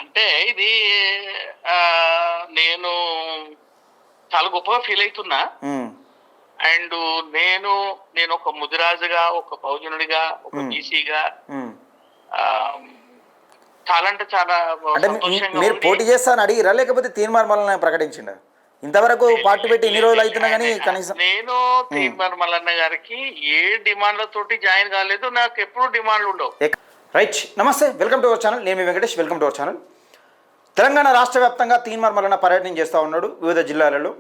అంటే ఇది నేను చాలా గొప్పగా ఫీల్ అయితున్నా. ఉమ్, అండ్ నేను నేను ఒక ముదిరాజుగా, ఒక బహుజనుడిగా, ఒక ఉమ్, బీసీగా ఉమ్. చాలా అంటే చాలా అంటే సంతోషంగా మీరు ఉంది. పోటీ చేస్తా అని అడిగిరా లేకపోతే తీర్మానం ప్రకటించిండ? ఇంతవరకు పార్టీ పెట్టి ఇన్ని రోజులు అవుతున్నా కానీ కనీసం. నేను ఉమ్. తీన్మార్ మల్లన్న గారికి ఏ డిమాండ్లతోటి జాయిన్ కాలేదు. నాకు ఎప్పుడు డిమాండ్లు ఉండవు. రైట్, నమస్తే, వెల్కమ్ టు అవర్ ఛానల్. నేను మీ Venkatesh, welcome to our channel. Telangana రాష్ట్ర వ్యాప్తంగా తీన్మార్ మల్లన్న పర్యటన చేస్తూ ఉన్నాడు వివిధ జిల్లాలలో.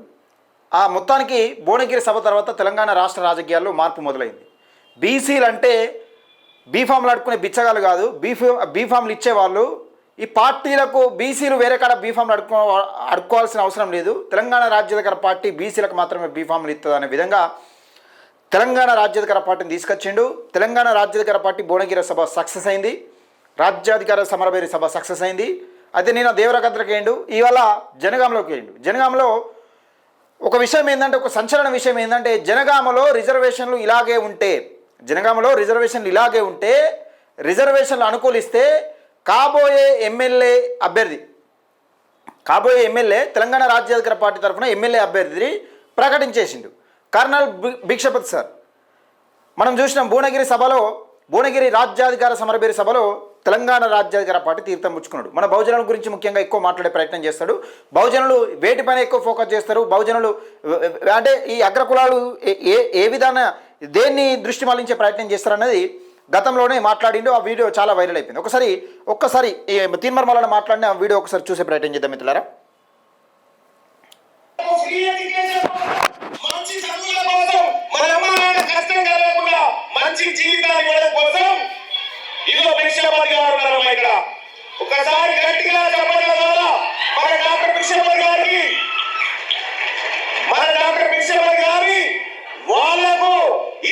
ఆ మొత్తానికి భువనగిరి సభ తర్వాత తెలంగాణ రాష్ట్ర రాజకీయాల్లో మార్పు మొదలైంది. బీసీలు అంటే బీఫామ్లు అడుక్కునే బిచ్చగాలు కాదు, బీఫామ్లు ఇచ్చేవాళ్ళు. ఈ పార్టీలకు బీసీలు వేరే కాడ బీఫామ్లు అడుక్కోవాల్సిన అవసరం లేదు, తెలంగాణ రాజ్యాధికార పార్టీ బీసీలకు మాత్రమే బీఫామ్లు ఇస్తుంది అనే విధంగా తెలంగాణ రాజ్యాధికార పార్టీని తీసుకొచ్చిండు. తెలంగాణ రాజ్యాధికార పార్టీ భువనగిరి సభ సక్సెస్ అయింది, రాజ్యాధికార సమరభేరి సభ సక్సెస్ అయింది. అయితే నేను దేవరకద్రకి వేయండు, ఇవాళ జనగాంలోకి వేయండు. జనగాంలో ఒక విషయం ఏంటంటే, ఒక సంచలన విషయం ఏంటంటే, జనగామలో రిజర్వేషన్లు ఇలాగే ఉంటే రిజర్వేషన్లు అనుకూలిస్తే కాబోయే ఎమ్మెల్యే తెలంగాణ రాజ్యాధికార పార్టీ తరఫున ఎమ్మెల్యే అభ్యర్థిని ప్రకటించేసిండు కర్నల్ భిక్షపతి సార్. మనం చూసినాం భువనగిరి రాజ్యాధికార సమరభేరి సభలో తెలంగాణ రాజ్యాధికార పార్టీ తీర్థం పుచ్చుకున్నాడు. మన బహుజనుల గురించి ముఖ్యంగా ఎక్కువ మాట్లాడే ప్రయత్నం చేస్తాడు. బహుజనులు వేటిపైన ఎక్కువ ఫోకస్ చేస్తారు, బహుజనులు అంటే ఈ అగ్రకులాలు ఏ విధాన దేన్ని దృష్టి మళ్లించే ప్రయత్నం చేస్తారన్నది గతంలోనే మాట్లాడిండు. ఆ వీడియో చాలా వైరల్ అయిపోయింది. ఒక్కసారి తీన్మార్ మల్లన్న మాట్లాడిన ఆ వీడియో ఒకసారి చూసే ప్రయత్నం చేద్దాం మిత్రులారా. మంచి జీవితాన్ని ఇవ్వడం కోసం ఇదిగో భిక్షపతి గారు ఉన్నారమ్మా ఇక్కడ. ఒకసారి గట్టిగా చెప్పడం ద్వారా మన డాక్టర్ భిక్షపతి గారి వాళ్లకు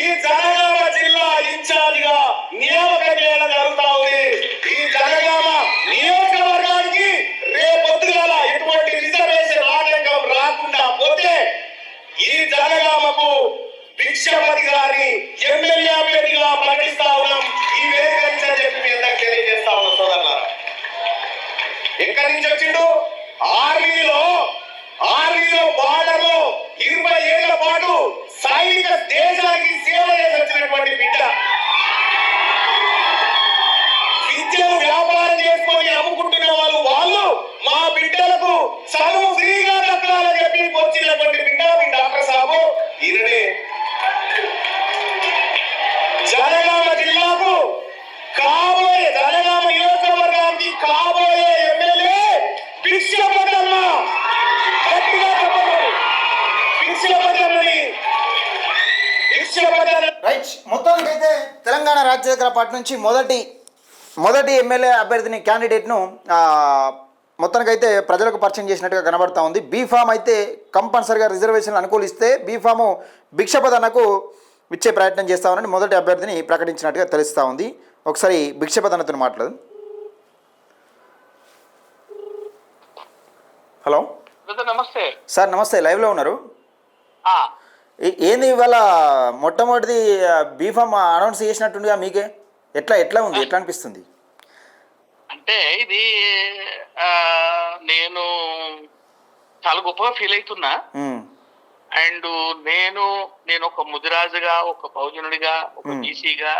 ఈ జనగామ జిల్లా ఇన్ఛార్జిగా నియామకం చేయడం జరుగుతా ఉంది. ఈ జనగామ నియోజకవర్గానికి రేపొద్దుగాల ఎటువంటి రిజర్వేషన్ ఆటంకం రాకుండా పోతే ఈ జనగామకు భిక్షపతి గారిని ఎమ్మెల్యే అభ్యర్థిగా ప్రకటిస్తా ఉన్నాం. ఈ వేదిక నుంచి అని చెప్పి మీ అందరికి తెలియజేస్తా ఉన్నాం సోదరులారా. ఎక్కడి నుంచి వచ్చిండు? ఆర్మీలో బార్డర్ లో 20 ఏళ్ల పాటు సైనిక దేశానికి సేవ చేసి వచ్చినటువంటి బిడ్డ. విద్యను వ్యాపారం చేసుకొని అమ్ముకుంటున్న వాళ్ళు మా బిడ్డలకు చదువు ఫ్రీగా దక్కాలని చెప్పి వచ్చినటువంటి బిడ్డ మీ డాక్టర్ సాబు ఈయననే. జనగామ జిల్లాకు జనగామ నియోజకవర్గానికి కాబోయే ఎమ్మెల్యే భిక్షపతమ్మ. గట్టిగా చెప్పండి, భిక్షపతమ్మని. రైట్, మొత్తానికైతే తెలంగాణ రాజ్యాధికార పార్టీ నుంచి మొదటి ఎమ్మెల్యే అభ్యర్థిని క్యాండిడేట్ను మొత్తానికైతే ప్రజలకు పరిచయం చేసినట్టుగా కనబడతా ఉంది. బీఫామ్ అయితే కంపల్సరిగా రిజర్వేషన్లు అనుకూలిస్తే బీఫాము భిక్షపతన్నకు ఇచ్చే ప్రయత్నం చేస్తా ఉన్నారని మొదటి అభ్యర్థిని ప్రకటించినట్టుగా తెలుస్తూ ఉంది. ఒకసారి భిక్షపతన్నతో మాట్లాడదు. హలో నమస్తే సార్. నమస్తే, లైవ్లో ఉన్నారు. ఏంది ఇవాళ మొట్టమొదటిది బీఫామ్ అనౌన్స్ చేసినట్టుండగా మీకే ఎట్లా ఉంది, ఎట్లా అనిపిస్తుంది? అంటే ఇది నేను చాలా గొప్పగా ఫీల్ అవుతున్నా. అండ్ నేను ఒక ముదిరాజుగా, ఒక బహుజనుడిగా, ఒక బీసీగా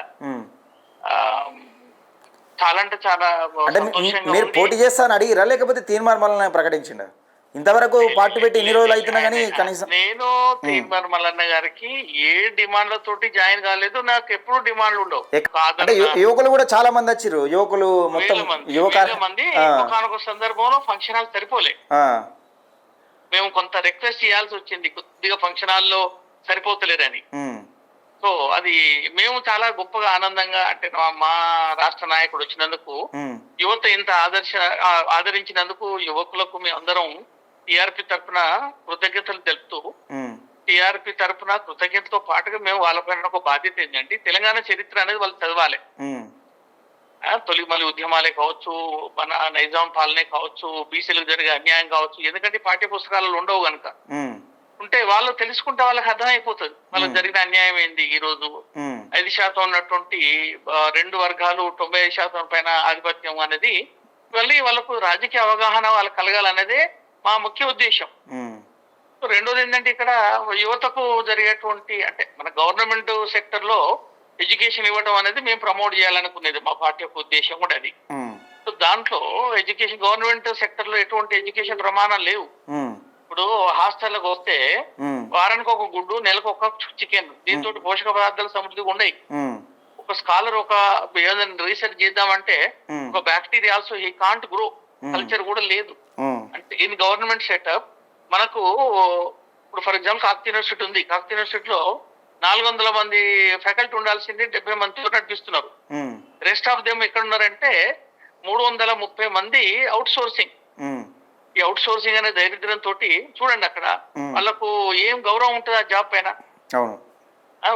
చాలా అంటే చాలా సంతోషంగా. మీరు పోటీ చేస్తా అని అడిగిరా లేకపోతే తీర్మార్ మల్లన్న ప్రకటించిండ? ఇంతవరకు పార్టీ పెట్టి ఇన్ని రోజులు అవుతున్నా కానీ కనీసం. నేను తీన్మార్ మల్లన్న గారికి ఏ డిమాండ్లతోటి జాయిన్ కాలేదు. నాకు ఎప్పుడు డిమాండ్లు ఉండవు. అంటే యువకులు కూడా చాలా మంది వచ్చారు, యువకులు మొత్తం మంది. ఒకనొక సందర్భంలో ఫంక్షన్ హాల్ సరిపోలే, మేము కొంత రిక్వెస్ట్ చేయాల్సి వచ్చింది, కొద్దిగా ఫంక్షన్ హాల్లో సరిపోతలేరని. సో అది మేము చాలా గొప్పగా ఆనందంగా, అంటే మా రాష్ట్ర నాయకుడు వచ్చినందుకు, యువత ఇంత ఆదరించినందుకు యువకులకు మేమందరం టీఆర్పీ తరఫున కృతజ్ఞతలు తెలుపుతూ, టీఆర్పీ తరఫున కృతజ్ఞతతో పాటుగా మేము వాళ్ళపైన ఒక బాధ్యత ఏంటంటే, తెలంగాణ చరిత్ర అనేది వాళ్ళు చదవాలి. తొలిమలి ఉద్యమాలే కావచ్చు, మన నైజాం పాలనే కావచ్చు, బీసీలకు జరిగే అన్యాయం కావచ్చు, ఎందుకంటే పాఠ్య పుస్తకాలలో ఉండవు కనుక. ఉంటే వాళ్ళు తెలుసుకుంటే వాళ్ళకి అర్థమైపోతుంది వాళ్ళకి జరిగిన అన్యాయం ఏంది. ఈ రోజు 5% ఉన్నటువంటి 2 వర్గాలు 95% పైన ఆధిపత్యం అనేది మళ్ళీ వాళ్ళకు రాజకీయ అవగాహన వాళ్ళకి కలగాలన్నదే మా ముఖ్య ఉద్దేశం. రెండోది ఏంటంటే ఇక్కడ యువతకు జరిగేటువంటి అంటే మన గవర్నమెంట్ సెక్టర్ లో ఎడ్యుకేషన్ ఇవ్వడం అనేది మేము ప్రమోట్ చేయాలనుకునేది మా పార్టీ యొక్క ఉద్దేశం కూడా అది. సో దాంట్లో ఎడ్యుకేషన్ గవర్నమెంట్ సెక్టర్ లో ఎటువంటి ఎడ్యుకేషన్ ప్రమాణాలు లేవు. ఇప్పుడు హాస్టల్కి వస్తే వారానికి ఒక గుడ్డు, నెలకు ఒక చికెన్, దీంతో పోషక పదార్థాలు సమృద్ధిగా ఉన్నాయి. ఒక స్కాలర్ ఒక ఏదైనా రీసెర్చ్ చేద్దామంటే ఒక bacteria also he can't grow, culture కూడా లేదు. అంటే ఇన్ గవర్నమెంట్ సెటప్ మనకు ఇప్పుడు ఫర్ ఎగ్జాంపుల్ కాకతీయ యూనివర్సిటీ ఉంది. కాకతీయ యూనివర్సిటీలో 400 మంది ఫ్యాకల్టీ ఉండాల్సింది 70 మందితో నడిపిస్తున్నారు. రెస్ట్ ఆఫ్ దెమ్ ఎక్కడ ఉన్నారంటే 330 మంది అవుట్ సోర్సింగ్. ఈ అవుట్ సోర్సింగ్ అనే దరిద్రంతో చూడండి అక్కడ వాళ్ళకు ఏం గౌరవం ఉంటుంది ఆ జాబ్ పైన.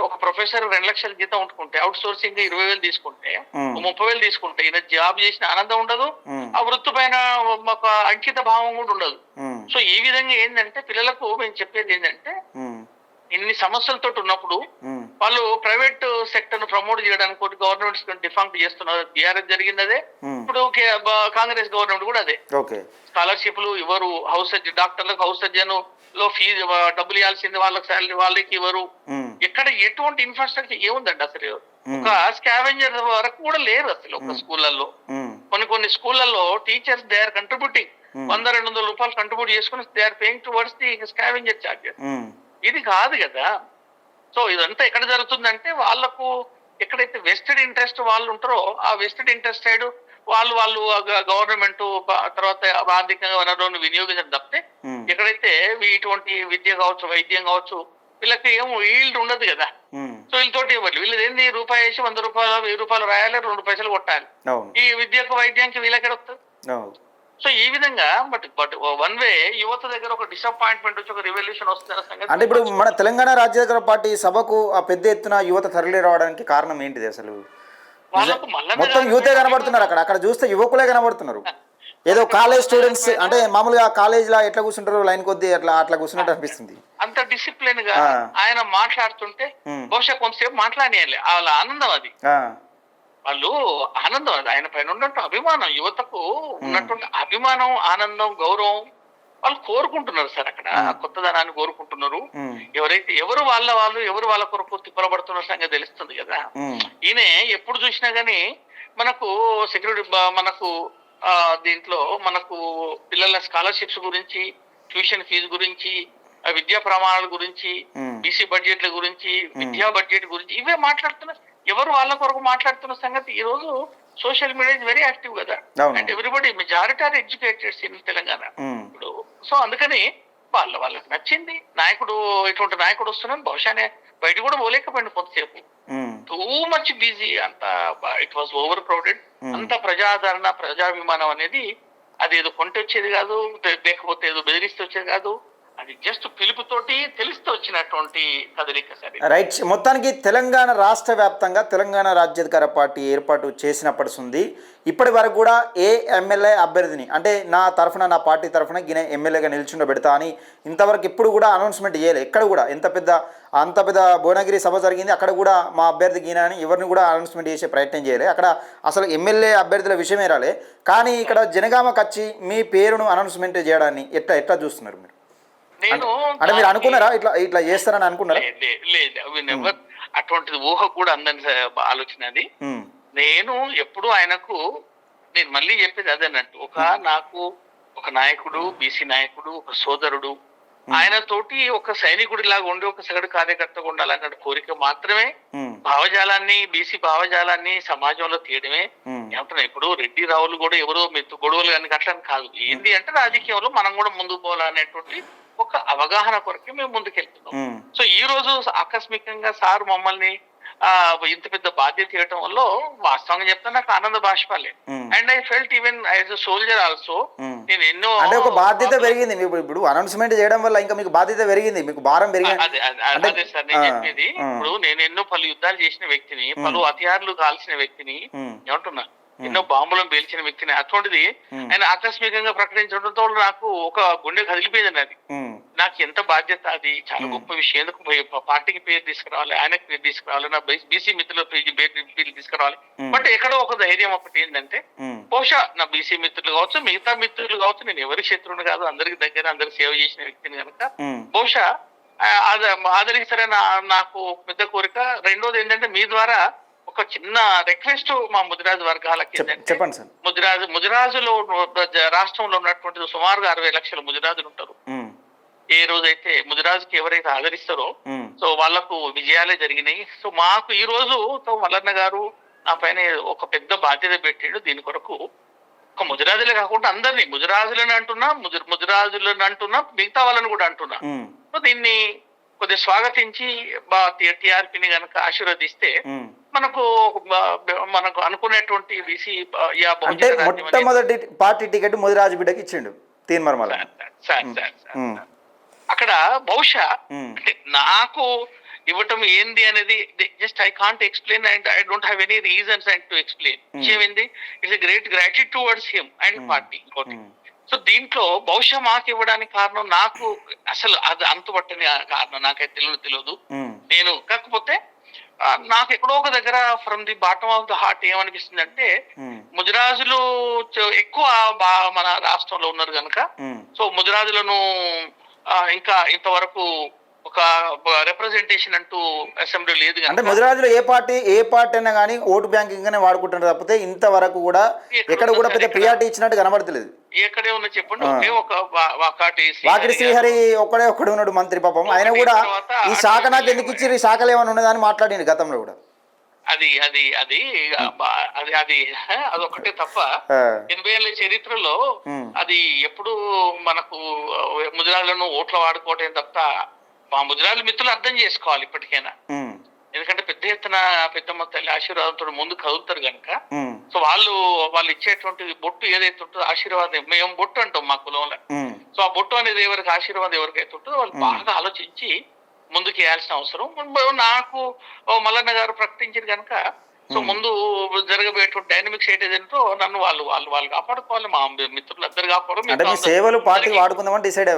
ఒక ప్రొఫెసర్ 2 లక్షల జీతం ఉంటుకుంటే అవుట్ సోర్సింగ్ 20,000 తీసుకుంటే 30,000 తీసుకుంటే ఈయన జాబ్ చేసిన ఆనందం ఉండదు, ఆ వృత్తి పైన ఒక అంకిత భావం కూడా ఉండదు. సో ఈ విధంగా ఏంటంటే పిల్లలకు మేము చెప్పేది ఏంటంటే ఇన్ని సమస్యలతో ఉన్నప్పుడు వాళ్ళు ప్రైవేట్ సెక్టర్ ను ప్రమోట్ చేయడానికి ఒకటి గవర్నమెంట్ డిఫాంక్ట్ చేస్తున్నారు. టీఆర్ఎస్ జరిగింది అదే, ఇప్పుడు కాంగ్రెస్ గవర్నమెంట్ కూడా అదే. స్కాలర్షిప్లు ఇవ్వరు, హౌస్ డాక్టర్లకు హౌస్ సర్జన్ లో ఫీజు డబ్బులు ఇవ్వాల్సింది వాళ్ళకి శాలరీ వాళ్ళకి ఇవ్వరు. ఎక్కడ ఎటువంటి ఇన్ఫ్రాస్ట్రక్చర్ ఏముందండి అసలు? ఒక స్కావెంజర్ వరకు కూడా లేరు అసలు ఒక స్కూళ్ళల్లో. కొన్ని స్కూళ్ళల్లో టీచర్స్ దే ఆర్ కంట్రిబ్యూటింగ్ 100-200 రూపాయలు కంట్రిబ్యూట్ చేసుకుని they are paying towards the scavenger charges. ఇది కాదు కదా. సో ఇదంతా ఎక్కడ జరుగుతుందంటే వాళ్ళకు ఎక్కడైతే వెస్టెడ్ ఇంట్రెస్ట్ వాళ్ళు ఉంటారో ఆ వెస్టెడ్ ఇంట్రెస్ట్ సైడ్ వాళ్ళు గవర్నమెంట్ తర్వాత ఆర్థికంగా వనరులను వినియోగించడం తప్పితే ఎక్కడైతే ఇటువంటి విద్య కావచ్చు, వైద్యం కావచ్చు, వీళ్ళకి ఏం ఈల్డ్ ఉండదు కదా. సో వీళ్ళతోటి వీళ్ళది ఏంది, రూపాయి వేసి 100 రూపాయలు 1000 రూపాయలు రాయాలి, 2 పైసలు కొట్టాలి. ఈ విద్యకు వైద్యానికి వీళ్ళకి వస్తుంది. సో ఈ విధంగా బట్ వన్ వే యువత దగ్గర ఒక డిసప్పాయింట్మెంట్ వచ్చి ఒక రివల్యూషన్ వస్తున్న సంగతి. అంటే ఇప్పుడు మన తెలంగాణ రాజ్యాధికార పార్టీ సభకు ఆ పెద్ద ఎత్తున యువత తరలి రావడానికి కారణం ఏంటిది అసలు? మొత్తం యువతే కనబడుతున్నారు అక్కడ చూస్తే యువకులే కనబడుతున్నారు. ఏదో కాలేజ్ స్టూడెంట్స్ అంటే మామూలుగా కాలేజ్ లా ఎట్లా కూర్చుంటారు లైన్ కొద్ది అట్లా కూర్చున్నట్టు అనిపిస్తుంది. అంత డిసిప్లిన్ గా ఆయన మాట్లాడుతుంటే బహుశా కొంతసేపు మాట్లాడేయాలి, వాళ్ళ ఆనందం అది. వాళ్ళు ఆనందం అది ఆయన పైన ఉన్నట్టు అభిమానం, యువతకు ఉన్నటువంటి అభిమానం, ఆనందం, గౌరవం వాళ్ళు కోరుకుంటున్నారు సార్. అక్కడ కొత్తదనాన్ని కోరుకుంటున్నారు. ఎవరు వాళ్ళ కొరకు తిప్పలబడుతున్న సంగతి తెలుస్తుంది కదా. ఈయన ఎప్పుడు చూసినా గానీ మనకు సెక్యూరిటీ మనకు దీంట్లో మనకు పిల్లల స్కాలర్షిప్స్ గురించి, ట్యూషన్ ఫీజు గురించి, విద్యా ప్రమాణాల గురించి, బీసీ బడ్జెట్ల గురించి, విద్యా బడ్జెట్ గురించి ఇవే మాట్లాడుతున్నారు. ఎవరు వాళ్ళ కొరకు మాట్లాడుతున్న సంగతి ఈ రోజు social media is very active కదా. And everybody majority are educateds in Telangana ఇప్పుడు. సో అందుకని వాళ్ళకి నచ్చింది నాయకుడు, ఇటువంటి నాయకుడు వస్తున్నాను. బహుశానే బయట కూడా పోలేకపోయింది కొంతసేపు, టూ మచ్ బిజీ, అంత ఇట్ వాజ్ ఓవర్ క్రౌడెడ్. అంత ప్రజాదరణ, ప్రజాభిమానం అనేది అది ఏదో కొంట వచ్చేది కాదు, లేకపోతే ఏదో బెదిరిస్తూ వచ్చేది కాదు. అది జస్ట్ పిలుపుతోటి తెలిస్తే వచ్చినటువంటి కదలిక సరే. రైట్. మొత్తానికి తెలంగాణ రాష్ట్ర వ్యాప్తంగా తెలంగాణ రాజ్యాధికార పార్టీ ఏర్పాటు చేసినప్పటి నుంచి ఇప్పటి వరకు కూడా ఏ ఎమ్మెల్యే అభ్యర్థిని అంటే నా తరఫున, నా పార్టీ తరఫున గిన ఎమ్మెల్యేగా నిల్చుండబెడతా అని ఇంతవరకు ఎప్పుడు కూడా అనౌన్స్మెంట్ చేయలేదు. ఎక్కడ కూడా అంత పెద్ద భువనగిరి సభ జరిగింది, అక్కడ కూడా మా అభ్యర్థి గీన అని ఎవరిని కూడా అనౌన్స్మెంట్ చేసే ప్రయత్నం చేయలేదు. అక్కడ అసలు ఎమ్మెల్యే అభ్యర్థుల విషయమే రాలే. కానీ ఇక్కడ జనగామకు వచ్చి మీ పేరును అనౌన్స్మెంట్ చేయడాన్ని ఎట్లా చూస్తున్నారు మీరు? అంటే మీరు అనుకున్నారా ఇట్లా చేస్తారని అనుకున్నారా? లేదు, అటువంటిది ఊహ కూడా అందని ఆలోచన అది. నేను ఎప్పుడు ఆయనకు నేను మళ్ళీ చెప్పేది అదేనంటు, నాకు ఒక నాయకుడు, బీసీ నాయకుడు, ఒక సోదరుడు, ఆయనతోటి ఒక సైనికుడి లాగా ఉండి ఒక సగటు కార్యకర్తగా ఉండాలన్న కోరిక మాత్రమే. భావజాలాన్ని, బీసీ భావజాలాన్ని సమాజంలో తీయడమే. ఏమంటున్నా ఇప్పుడు రెడ్డి రావులు కూడా ఎవరో మెత్తు గొడవలు కానీ అట్లా కాదు. ఏంటి అంటే రాజకీయంలో మనం కూడా ముందుకు పోవాలనేటువంటి ఒక అవగాహన కొరకే మేము ముందుకెళ్తున్నాం. సో ఈ రోజు ఆకస్మికంగా సార్ మమ్మల్ని ఇంత పెద్ద బాధ్యత ఇవ్వటం వల్ల వాస్తవంగా చెప్తా నాకు ఆనంద బాష్పాలే. And I felt even as a soldier also నేను ఎన్నో అంటే ఒక బాధ్యత పెరిగింది. ఇప్పుడు అనౌన్స్మెంట్ చేయడం వల్ల ఇంకా మీకు బాధ్యత పెరిగింది, మీకు భారం పెరిగింది. అదే సార్ నేను చెప్పేది. ఇప్పుడు నేను ఎన్నో పలు యుద్ధాలు చేసిన వ్యక్తిని, పలు హత్యార్లు కాల్చిన వ్యక్తిని. ఏమంటున్నా ఎన్నో బాంబులను పేల్చిన వ్యక్తిని. అటువంటిది ఆయన ఆకస్మికంగా ప్రకటించడంతో నాకు ఒక గుండె కదిలిపోయిందండి. అది నాకు ఎంత బాధ్యత, అది చాలా గొప్ప విషయం. ఎందుకు పార్టీకి పేరు తీసుకురావాలి, ఆయనకు పేరు తీసుకురావాలి, నా బీసీ మిత్రుల పేరు తీసుకురావాలి. బట్ ఎక్కడో ఒక ధైర్యం ఒకటి ఏంటంటే, బహుశా నా బీసీ మిత్రులు కావచ్చు, మిగతా మిత్రులు కావచ్చు, నేను ఎవరి శత్రువుని కాదు, అందరికి దగ్గర అందరికి సేవ చేసిన వ్యక్తిని కనుక బహుశా ఆదరిస్తారని నాకు పెద్ద కోరిక. రెండోది ఏంటంటే, మీ ద్వారా ఒక చిన్న రిక్వెస్ట్ మా ముదిరాజు వర్గాలకి. చెప్పండి సార్. ముదిరాజులో రాష్ట్రంలో ఉన్నటువంటి సుమారుగా 60 లక్షల ముదిరాజులు ఉంటారు. ఏ రోజైతే ముదిరాజుకి ఎవరైతే ఆదరిస్తారో సో వాళ్లకు విజయాలే జరిగినాయి. సో మాకు ఈ రోజు మల్లన్న గారు నా పైన ఒక పెద్ద బాధ్యత పెట్టాడు. దీని కొరకు ఒక ముదిరాజులే కాకుండా అందరినీ, ముదిరాజులని అంటున్నా, ముదిరాజులను అంటున్నా, మిగతా వాళ్ళని కూడా అంటున్నా. సో దీన్ని కొద్దిగా స్వాగతించి టిఆర్పిని గనక ఆశీర్వదిస్తే మనకు అనుకునేటువంటి బీసీ మొట్టమొదటి పార్టీ టికెట్ ముదిరాజు బిడ్డకి ఇచ్చిండు తీన్మార్. అక్కడ బహుశా అంటే నాకు ఇవ్వటం ఏంది అనేది just I can't explain and I don't have any reasons and to explain. విషయం ఏంది, it's a great gratitude towards him and party. ఇంకోటి, సో దీంట్లో బహుశా మాకు ఇవ్వడానికి కారణం నాకు అసలు అది అంతుపట్టని కారణం నాకైతే తెలియదు. నేను కాకపోతే నాకు ఎక్కడో ఒక దగ్గర from the bottom of the heart ఏమనిపిస్తుంది అంటే, ముదిరాజులు ఎక్కువ మన రాష్ట్రంలో ఉన్నారు కనుక సో ముదిరాజులను ఇంకా ఇంతవరకు ఒక రిప్రజెంటేషన్ అంటూ అసెంబ్లీ లేదు. అంటే ముదిరాజులు ఏ పార్టీ అయినా కానీ ఓటు బ్యాంకింగ్ గానే వాడుకుంటున్నారు తప్పితే ఇంతవరకు కూడా ఎక్కడ కూడా పెద్ద ప్రియారిటీ ఇచ్చినట్టు కనబడతలేదు. ఎక్కడే ఉన్నా చెప్పండి, ఒకే ఒక వాకిటి శ్రీహరి ఒక్కడే ఉన్నాడు మంత్రి. పాపం ఆయన కూడా ఈ శాఖ నాకు ఎందుకు ఇచ్చి ఈ శాఖలు ఏమైనా ఉన్నదని మాట్లాడింది గతంలో కూడా. అది అది అది అది అది అదొక్కటే తప్ప 80 ఏళ్ల చరిత్రలో అది ఎప్పుడు మనకు ముదిరాజులను ఓట్ల వాడుకోవటం తప్ప మా ముదిరాజు మిత్రులు అర్థం చేసుకోవాలి ఇప్పటికైనా. ఎందుకంటే పెద్ద ఎత్తున పెద్దమ్మ తల్లి ఆశీర్వాదంతో ముందు కదులుతారు కనుక సో వాళ్ళు ఇచ్చేటువంటి బొట్టు ఏదైతే ఉంటుందో ఆశీర్వాదం, మేము బొట్టు అంటాం మా కులంలో. సో ఆ బొట్టు అనేది ఎవరికి ఆశీర్వాదం ఎవరికైతే ఉంటుందో వాళ్ళు బాగా ఆలోచించి ముందుకు వేయాల్సిన అవసరం. నాకు మల్లన్న గారు ప్రకటించారు కనుక సో ముందు జరగబోయేటువంటి డైనమిక్స్ ఏంటో నన్ను వాళ్ళు కాపాడుకోవాలి, మా మిత్రులు అందరు కాపాడు. సేవలు పార్టీ వాడుకుందామని డిసైడ్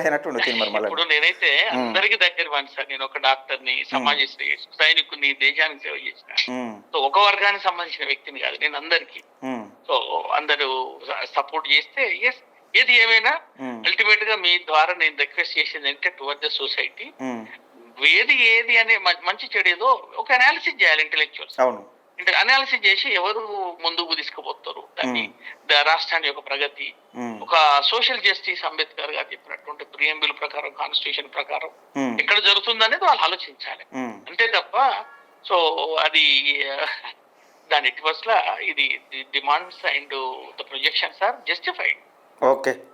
అయినట్టు. ఇప్పుడు నేనైతే అందరికి దగ్గర వాడిని సార్. నేను ఒక డాక్టర్ని, సమాజ సైనికుని, దేశానికి సేవ చేసిన. సో ఒక వర్గానికి సంబంధించిన వ్యక్తిని కాదు, నేను అందరికి. సో అందరూ సపోర్ట్ చేస్తే ఎస్, ఏది ఏమైనా అల్టిమేట్ గా మీ ద్వారా నేను రిక్వెస్ట్ చేసింది అంటే టువర్డ్ ద సొసైటీ ఏది అనే మంచి చెడు ఏదో ఒక అనాలిసిస్ చేయాలి ఇంటెలెక్చువల్స్. అనాలిసిస్ చేసి ఎవరు ముందుకు తీసుకుపోతారు దాన్ని, రాష్ట్రాన్ని యొక్క ప్రగతి, ఒక సోషల్ జస్టిస్ అంబేద్కర్ గారు చెప్పినటువంటి ప్రియంబుల్ ప్రకారం, కాన్స్టిట్యూషన్ ప్రకారం ఎక్కడ జరుగుతుంది అనేది వాళ్ళు ఆలోచించాలి. అంతే తప్ప సో అది దాని ఎట్టివస్ల ఇది demands and the projections are justified.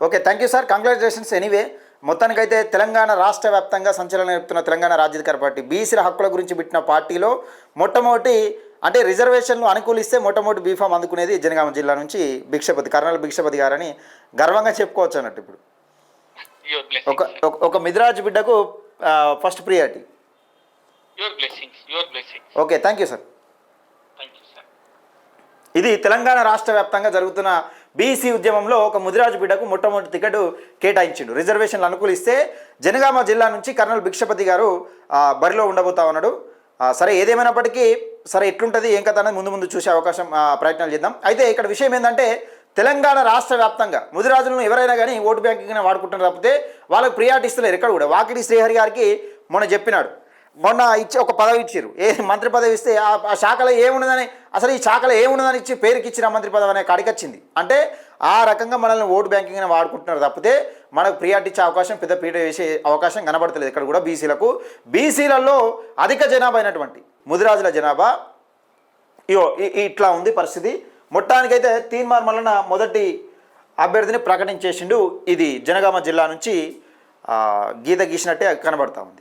Okay thank you sir, congratulations. Anyway మొత్తానికైతే తెలంగాణ రాష్ట్ర వ్యాప్తంగా సంచలనం చెప్తున్న తెలంగాణ రాజ్యాధికార పార్టీ బీసీల హక్కుల గురించి పెట్టిన పార్టీలో మొట్టమొదటి అంటే రిజర్వేషన్లు అనుకూలిస్తే మొట్టమొదటి బీఫామ్ అందుకునేది జనగామ జిల్లా నుంచి కర్నల్ భిక్షపతి గారని గర్వంగా చెప్పుకోవచ్చు అన్నట్టు. ఇప్పుడు ఒక మిదిరాజు బిడ్డకు first priority. Okay thank you sir. ఇది తెలంగాణ రాష్ట్ర వ్యాప్తంగా జరుగుతున్న బీసీ ఉద్యమంలో ఒక ముదిరాజు బిడ్డకు మొట్టమొదటి టికెట్ కేటాయించిండు. రిజర్వేషన్లు అనుకూలిస్తే జనగామ జిల్లా నుంచి కర్నల్ భిక్షపతి గారు బరిలో ఉండబోతా ఉన్నాడు. సరే ఏదేమైనప్పటికీ సరే ఎట్లుంటుంది ఏం కథ అనేది ముందు చూసే అవకాశం ప్రయత్నాలు చేద్దాం. అయితే ఇక్కడ విషయం ఏంటంటే తెలంగాణ రాష్ట్ర వ్యాప్తంగా ముదిరాజులను ఎవరైనా కానీ ఓటు బ్యాంకింగ్ వాడుకుంటున్నారు తప్పితే వాళ్ళకి ప్రియారిటీ ఇస్తలేరు ఎక్కడ కూడా. వాకిటి శ్రీహరి గారికి మొన్న చెప్పినాడు, మొన్న ఇచ్చి ఒక పదవి ఇచ్చారు, మంత్రి పదవి ఇస్తే ఆ శాఖలో ఏమున్నదని, అసలు ఈ శాఖలో ఏమున్నదని ఇచ్చి పేరుకి ఇచ్చిన మంత్రి పదవి అనే కాడికి వచ్చింది. అంటే ఆ రకంగా మనల్ని ఓటు బ్యాంకింగ్ అని వాడుకుంటున్నారు తప్పితే మనకు ప్రియారిటీ ఇచ్చే అవకాశం, పెద్ద పీట వేసే అవకాశం కనబడతలేదు ఇక్కడ కూడా బీసీలకు. బీసీలలో అధిక జనాభా అయినటువంటి ముదిరాజుల జనాభా ఇట్లా ఉంది పరిస్థితి. మొత్తానికైతే తీన్మార్ మల్లన్న మొదటి అభ్యర్థిని ప్రకటించేసిండు. ఇది జనగామ జిల్లా నుంచి గీత గీసినట్టే కనబడతా ఉంది.